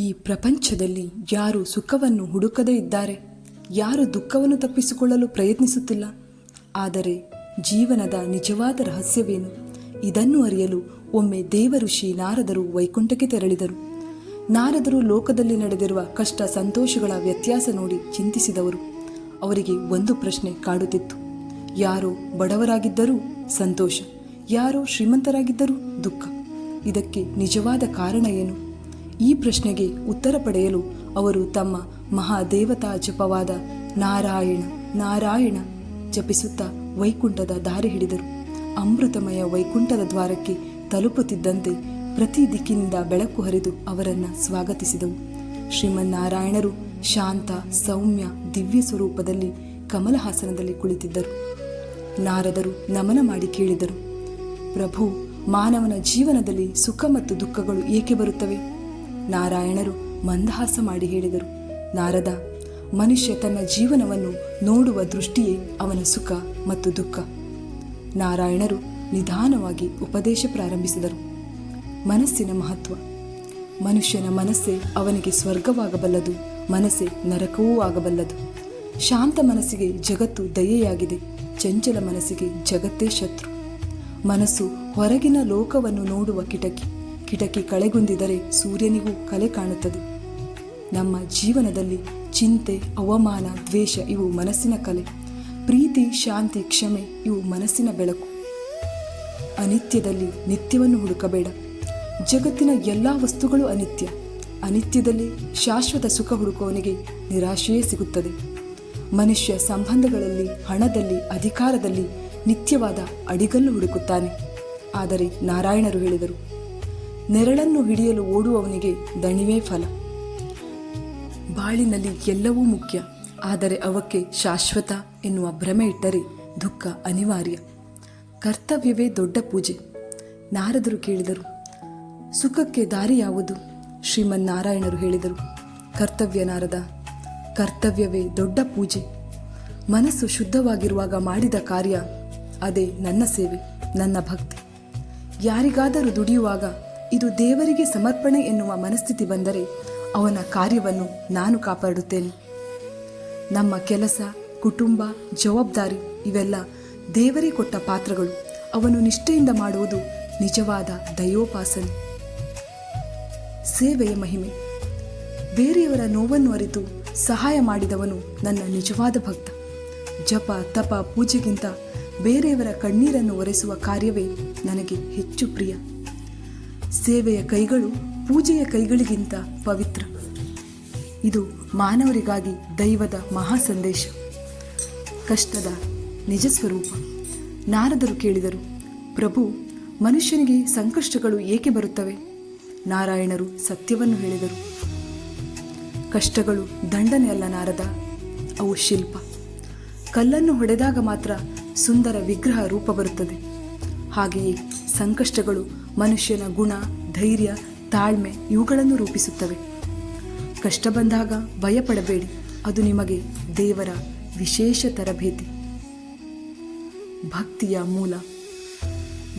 ಈ ಪ್ರಪಂಚದಲ್ಲಿ ಯಾರು ಸುಖವನ್ನು ಹುಡುಕದೇ ಇದ್ದಾರೆ, ಯಾರು ದುಃಖವನ್ನು ತಪ್ಪಿಸಿಕೊಳ್ಳಲು ಪ್ರಯತ್ನಿಸುತ್ತಿಲ್ಲ. ಆದರೆ ಜೀವನದ ನಿಜವಾದ ರಹಸ್ಯವೇನು? ಇದನ್ನು ಅರಿಯಲು ಒಮ್ಮೆ ದೇವಋಷಿ ನಾರದರು ವೈಕುಂಠಕ್ಕೆ ತೆರಳಿದರು. ನಾರದರು ಲೋಕದಲ್ಲಿ ನಡೆದಿರುವ ಕಷ್ಟ ಸಂತೋಷಗಳ ವ್ಯತ್ಯಾಸ ನೋಡಿ ಚಿಂತಿಸಿದವರು. ಅವರಿಗೆ ಒಂದು ಪ್ರಶ್ನೆ ಕಾಡುತ್ತಿತ್ತು. ಯಾರೋ ಬಡವರಾಗಿದ್ದರೂ ಸಂತೋಷ, ಯಾರೋ ಶ್ರೀಮಂತರಾಗಿದ್ದರೂ ದುಃಖ. ಇದಕ್ಕೆ ನಿಜವಾದ ಕಾರಣ ಏನು? ಈ ಪ್ರಶ್ನೆಗೆ ಉತ್ತರ ಪಡೆಯಲು ಅವರು ತಮ್ಮ ಮಹಾದೇವತಾ ಜಪವಾದ ನಾರಾಯಣ ನಾರಾಯಣ ಜಪಿಸುತ್ತಾ ವೈಕುಂಠದ ದಾರಿ ಹಿಡಿದರು. ಅಮೃತಮಯ ವೈಕುಂಠದ ದ್ವಾರಕ್ಕೆ ತಲುಪುತ್ತಿದ್ದಂತೆ ಪ್ರತಿ ದಿಕ್ಕಿನಿಂದ ಬೆಳಕು ಹರಿದು ಅವರನ್ನು ಸ್ವಾಗತಿಸಿದವು. ಶ್ರೀಮನ್ನಾರಾಯಣರು ಶಾಂತ ಸೌಮ್ಯ ದಿವ್ಯ ಸ್ವರೂಪದಲ್ಲಿ ಕಮಲಹಾಸನದಲ್ಲಿ ಕುಳಿತಿದ್ದರು. ನಾರದರು ನಮನ ಮಾಡಿ ಕೇಳಿದರು, ಪ್ರಭು, ಮಾನವನ ಜೀವನದಲ್ಲಿ ಸುಖ ಮತ್ತು ದುಃಖಗಳು ಏಕೆ ಬರುತ್ತವೆ? ನಾರಾಯಣರು ಮಂದಹಾಸ ಮಾಡಿ ಹೇಳಿದರು, ನಾರದ, ಮನುಷ್ಯ ತನ್ನ ಜೀವನವನ್ನು ನೋಡುವ ದೃಷ್ಟಿಯೇ ಅವನ ಸುಖ ಮತ್ತು ದುಃಖ. ನಾರಾಯಣರು ನಿಧಾನವಾಗಿ ಉಪದೇಶ ಪ್ರಾರಂಭಿಸಿದರು. ಮನಸ್ಸಿನ ಮಹತ್ವ. ಮನುಷ್ಯನ ಮನಸ್ಸೇ ಅವನಿಗೆ ಸ್ವರ್ಗವಾಗಬಲ್ಲದು, ಮನಸ್ಸೇ ನರಕವೂ ಆಗಬಲ್ಲದು. ಶಾಂತ ಮನಸ್ಸಿಗೆ ಜಗತ್ತು ದಯೆಯಾಗಿದೆ, ಚಂಚಲ ಮನಸ್ಸಿಗೆ ಜಗತ್ತೇ ಶತ್ರು. ಮನಸ್ಸು ಹೊರಗಿನ ಲೋಕವನ್ನು ನೋಡುವ ಕಿಟಕಿ. ಕಿಟಕಿ ಕಳೆಗುಂದಿದರೆ ಸೂರ್ಯನಿಗೂ ಕಲೆ ಕಾಣುತ್ತದೆ. ನಮ್ಮ ಜೀವನದಲ್ಲಿ ಚಿಂತೆ, ಅವಮಾನ, ದ್ವೇಷ ಇವು ಮನಸ್ಸಿನ ಕಲೆ. ಪ್ರೀತಿ, ಶಾಂತಿ, ಕ್ಷಮೆ ಇವು ಮನಸ್ಸಿನ ಬೆಳಕು. ಅನಿತ್ಯದಲ್ಲಿ ನಿತ್ಯವನ್ನು ಹುಡುಕಬೇಡ. ಜಗತ್ತಿನ ಎಲ್ಲ ವಸ್ತುಗಳು ಅನಿತ್ಯ. ಅನಿತ್ಯದಲ್ಲಿ ಶಾಶ್ವತ ಸುಖ ಹುಡುಕುವವನಿಗೆ ನಿರಾಶೆಯೇ ಸಿಗುತ್ತದೆ. ಮನುಷ್ಯ ಸಂಬಂಧಗಳಲ್ಲಿ, ಹಣದಲ್ಲಿ, ಅಧಿಕಾರದಲ್ಲಿ ನಿತ್ಯವಾದ ಅಡಿಗಲ್ಲು ಹುಡುಕುತ್ತಾನೆ. ಆದರೆ ನಾರಾಯಣರು ಹೇಳಿದರು, ನೆರಳನ್ನು ಹಿಡಿಯಲು ಓಡುವವನಿಗೆ ದಣಿವೇ ಫಲ. ಬಾಳಿನಲ್ಲಿ ಎಲ್ಲವೂ ಮುಖ್ಯ, ಆದರೆ ಅವಕ್ಕೆ ಶಾಶ್ವತ ಎನ್ನುವ ಭ್ರಮೆ ಇಟ್ಟರೆ ದುಃಖ ಅನಿವಾರ್ಯ. ಕರ್ತವ್ಯವೇ ದೊಡ್ಡ ಪೂಜೆ. ನಾರದರು ಕೇಳಿದರು, ಸುಖಕ್ಕೆ ದಾರಿ ಯಾವುದು? ಶ್ರೀಮನ್ನಾರಾಯಣರು ಹೇಳಿದರು, ಕರ್ತವ್ಯ ನಾರದ, ಕರ್ತವ್ಯವೇ ದೊಡ್ಡ ಪೂಜೆ. ಮನಸ್ಸು ಶುದ್ಧವಾಗಿರುವಾಗ ಮಾಡಿದ ಕಾರ್ಯ ಅದೇ ನನ್ನ ಸೇವೆ, ನನ್ನ ಭಕ್ತಿ. ಯಾರಿಗಾದರೂ ದುಡಿಯುವಾಗ ಇದು ದೇವರಿಗೆ ಸಮರ್ಪಣೆ ಎನ್ನುವ ಮನಸ್ಥಿತಿ ಬಂದರೆ ಅವನ ಕಾರ್ಯವನ್ನು ನಾನು ಕಾಪಾಡುತ್ತೇನೆ. ನಮ್ಮ ಕೆಲಸ, ಕುಟುಂಬ, ಜವಾಬ್ದಾರಿ ಇವೆಲ್ಲ ದೇವರೇ ಕೊಟ್ಟ ಪಾತ್ರಗಳು. ಅವನು ನಿಷ್ಠೆಯಿಂದ ಮಾಡುವುದು ನಿಜವಾದ ದೈವೋಪಾಸನೆ. ಸೇವೆಯ ಮಹಿಮೆ. ಬೇರೆಯವರ ನೋವನ್ನು ಅರಿತು ಸಹಾಯ ಮಾಡಿದವನು ನನ್ನ ನಿಜವಾದ ಭಕ್ತ. ಜಪ, ತಪ, ಪೂಜೆಗಿಂತ ಬೇರೆಯವರ ಕಣ್ಣೀರನ್ನು ಒರೆಸುವ ಕಾರ್ಯವೇ ನನಗೆ ಹೆಚ್ಚು ಪ್ರಿಯ. ಸೇವೆಯ ಕೈಗಳು ಪೂಜೆಯ ಕೈಗಳಿಗಿಂತ ಪವಿತ್ರ. ಇದು ಮಾನವರಿಗಾಗಿ ದೈವದ ಮಹಾ ಸಂದೇಶ. ಕಷ್ಟದ ನಿಜ ಸ್ವರೂಪ. ನಾರದರು ಕೇಳಿದರು, ಪ್ರಭು, ಮನುಷ್ಯನಿಗೆ ಸಂಕಷ್ಟಗಳು ಏಕೆ ಬರುತ್ತವೆ? ನಾರಾಯಣರು ಸತ್ಯವನ್ನು ಹೇಳಿದರು, ಕಷ್ಟಗಳು ದಂಡನೆ ಅಲ್ಲ ನಾರದ, ಅವು ಶಿಲ್ಪ. ಕಲ್ಲನ್ನು ಹೊಡೆದಾಗ ಮಾತ್ರ ಸುಂದರ ವಿಗ್ರಹ ರೂಪ ಬರುತ್ತದೆ. ಹಾಗೆಯೇ ಸಂಕಷ್ಟಗಳು ಮನುಷ್ಯನ ಗುಣ, ಧೈರ್ಯ, ತಾಳ್ಮೆ ಇವುಗಳನ್ನು ರೂಪಿಸುತ್ತವೆ. ಕಷ್ಟ ಬಂದಾಗ ಭಯಪಡಬೇಡಿ, ಅದು ನಿಮಗೆ ದೇವರ ವಿಶೇಷ ತರಬೇತಿ. ಭಕ್ತಿಯ ಮೂಲ.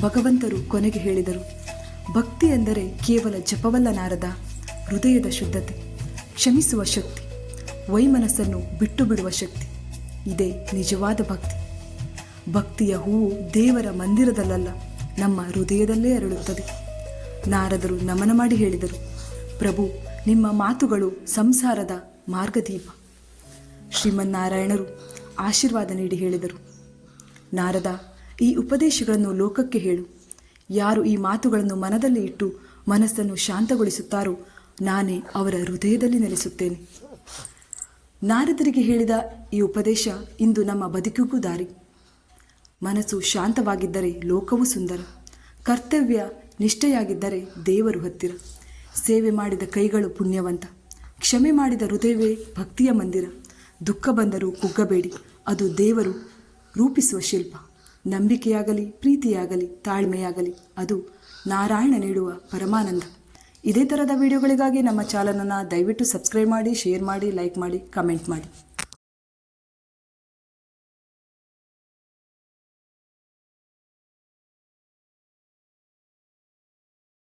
ಭಗವಂತರು ಕೊನೆಗೆ ಹೇಳಿದರು, ಭಕ್ತಿ ಎಂದರೆ ಕೇವಲ ಜಪವಲ್ಲ ನಾರದ, ಹೃದಯದ ಶುದ್ಧತೆ, ಕ್ಷಮಿಸುವ ಶಕ್ತಿ, ವೈಮನಸ್ಸನ್ನು ಬಿಟ್ಟು ಬಿಡುವ ಶಕ್ತಿ. ಇದೇ ನಿಜವಾದ ಭಕ್ತಿ. ಭಕ್ತಿಯ ಹೂವು ದೇವರ ಮಂದಿರದಲ್ಲ, ನಮ್ಮ ಹೃದಯದಲ್ಲೇ ಅರಳುತ್ತದೆ. ನಾರದರು ನಮನ ಮಾಡಿ ಹೇಳಿದರು, ಪ್ರಭು, ನಿಮ್ಮ ಮಾತುಗಳು ಸಂಸಾರದ ಮಾರ್ಗದೀಪ. ಶ್ರೀಮನ್ನಾರಾಯಣರು ಆಶೀರ್ವಾದ ನೀಡಿ ಹೇಳಿದರು, ನಾರದ, ಈ ಉಪದೇಶಗಳನ್ನು ಲೋಕಕ್ಕೆ ಹೇಳು. ಯಾರು ಈ ಮಾತುಗಳನ್ನು ಮನದಲ್ಲಿ ಇಟ್ಟು ಮನಸ್ಸನ್ನು ಶಾಂತಗೊಳಿಸುತ್ತಾರೋ ನಾನೇ ಅವರ ಹೃದಯದಲ್ಲಿ ನೆಲೆಸುತ್ತೇನೆ. ನಾರದರಿಗೆ ಹೇಳಿದ ಈ ಉಪದೇಶ ಇಂದು ನಮ್ಮ ಬದುಕಿಗೂ ದಾರಿ. ಮನಸ್ಸು ಶಾಂತವಾಗಿದ್ದರೆ ಲೋಕವೂ ಸುಂದರ. ಕರ್ತವ್ಯ ನಿಷ್ಠೆಯಾಗಿದ್ದರೆ ದೇವರು ಹತ್ತಿರ. ಸೇವೆ ಮಾಡಿದ ಕೈಗಳು ಪುಣ್ಯವಂತ. ಕ್ಷಮೆ ಮಾಡಿದ ಹೃದಯವೇ ಭಕ್ತಿಯ ಮಂದಿರ. ದುಃಖ ಬಂದರೂ ಕುಗ್ಗಬೇಡಿ, ಅದು ದೇವರು ರೂಪಿಸುವ ಶಿಲ್ಪ. ನಂಬಿಕೆಯಾಗಲಿ, ಪ್ರೀತಿಯಾಗಲಿ, ತಾಳ್ಮೆಯಾಗಲಿ ಅದು ನಾರಾಯಣ ನೀಡುವ ಪರಮಾನಂದ. ಇದೇ ಥರದ ವಿಡಿಯೋಗಳಿಗಾಗಿ ನಮ್ಮ ಚಾನಲನ್ನು ದಯವಿಟ್ಟು ಸಬ್ಸ್ಕ್ರೈಬ್ ಮಾಡಿ, ಶೇರ್ ಮಾಡಿ, ಲೈಕ್ ಮಾಡಿ, ಕಮೆಂಟ್ ಮಾಡಿ.